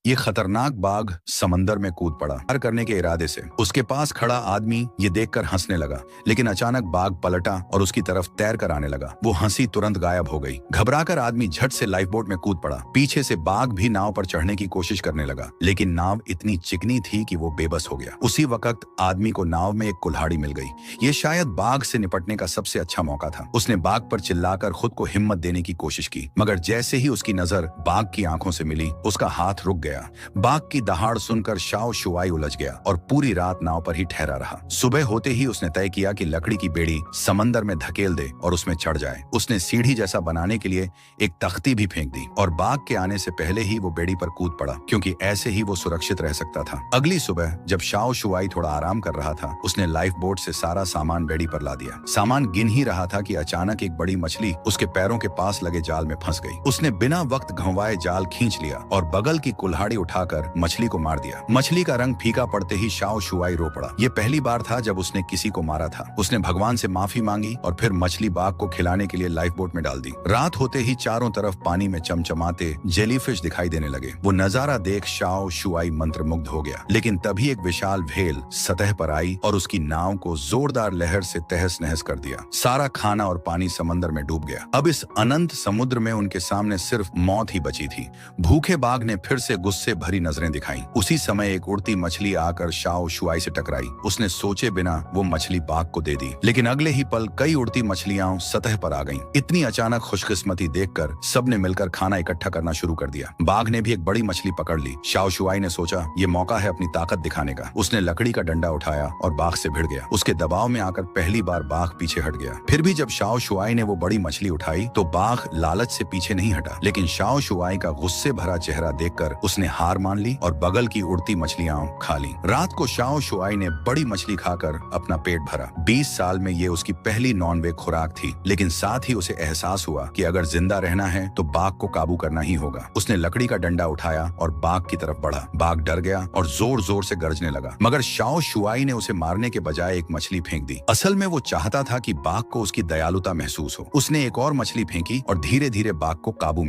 ये खतरनाक बाघ समंदर में कूद पड़ा पार करने के इरादे से। उसके पास खड़ा आदमी ये देखकर हंसने लगा, लेकिन अचानक बाघ पलटा और उसकी तरफ तैर कर आने लगा। वो हंसी तुरंत गायब हो गई। घबराकर आदमी झट से लाइफ बोट में कूद पड़ा। पीछे से बाघ भी नाव पर चढ़ने की कोशिश करने लगा, लेकिन नाव इतनी चिकनी थी कि वो बेबस हो गया। उसी वक्त आदमी को नाव में एक कुल्हाड़ी मिल गई। ये शायद बाघ से निपटने का सबसे अच्छा मौका था। उसने बाघ पर चिल्लाकर खुद को हिम्मत देने की कोशिश की, मगर जैसे ही उसकी नजर बाघ की आंखों से मिली, उसका हाथ रुक गया। बाघ की दहाड़ सुनकर शाओ शुआई उलझ गया और पूरी रात नाव पर ही ठहरा रहा। सुबह होते ही उसने तय किया कि लकड़ी की बेड़ी समंदर में धकेल दे और उसमें चढ़ जाए। उसने सीढ़ी जैसा बनाने के लिए एक तख्ती भी फेंक दी और बाघ के आने से पहले ही वो बेड़ी पर कूद पड़ा, क्योंकि ऐसे ही वो सुरक्षित रह सकता था। अगली सुबह जब शाओ शुआई थोड़ा आराम कर रहा था, उसने लाइफ बोट से सारा सामान बेड़ी पर ला दिया। सामान गिन ही रहा था कि अचानक एक बड़ी मछली उसके पैरों के पास लगे जाल में फंस गई। उसने बिना वक्त गंवाए जाल खींच लिया और बगल की कुल्हाड़ी उठाकर मछली को मार दिया। मछली का रंग फीका पड़ते ही शाओ शुआई रो पड़ा। ये पहली बार था जब उसने किसी को मारा था। उसने भगवान से माफी मांगी और फिर मछली बाघ को खिलाने के लिए लाइफ बोट में डाल दी। रात होते ही चारों तरफ पानी में चमचमाते जेलीफिश दिखाई देने लगे। वो नजारा देख शाओ शुआई मंत्रमुग्ध हो गया, लेकिन तभी एक विशाल व्हेल सतह पर आई और उसकी नाव को जोरदार लहर से तहस नहस कर दिया। सारा खाना और पानी समंदर में डूब गया। अब इस अनंत समुद्र में उनके सामने सिर्फ मौत ही बची थी। भूखे बाघ ने फिर से गुस्से भरी नजरें दिखाई। उसी समय एक उड़ती मछली आकर शाओ शुआई से टकराई। उसने सोचे बिना वो मछली बाघ को दे दी, लेकिन अगले ही पल कई उड़ती मछलियां सतह पर आ गईं। इतनी अचानक खुशकिस्मती देखकर सबने मिलकर खाना इकट्ठा करना शुरू कर दिया। बाघ ने भी एक बड़ी मछली पकड़ ली। शाओ शुआई ने सोचा ये मौका है अपनी ताकत दिखाने का। उसने लकड़ी का डंडा उठाया और बाघ से भिड़ गया। उसके दबाव में आकर पहली बार बाघ पीछे हट गया। फिर भी जब शाओ शुआई ने वो बड़ी मछली उठाई तो बाघ लालच से पीछे नहीं हटा, लेकिन शाओ शुआई का गुस्से भरा चेहरा देखकर उसने हार मान ली और बगल की उड़ती मछलियां खा ली। रात को शाओ शुआई ने बड़ी मछली खाकर अपना पेट भरा। 20 साल में ये उसकी पहली नॉन-वेज खुराक थी, लेकिन साथ ही उसे एहसास हुआ कि अगर जिंदा रहना है तो बाघ को काबू करना ही होगा। उसने लकड़ी का डंडा उठाया और बाघ की तरफ बढ़ा। बाघ डर गया और जोर जोर से गरजने लगा, मगर शाओ शुआई ने उसे मारने के बजाय एक मछली फेंक दी। असल में वो चाहता था कि बाघ को उसकी दयालुता महसूस हो। उसने एक और मछली फेंकी और धीरे धीरे बाघ को काबू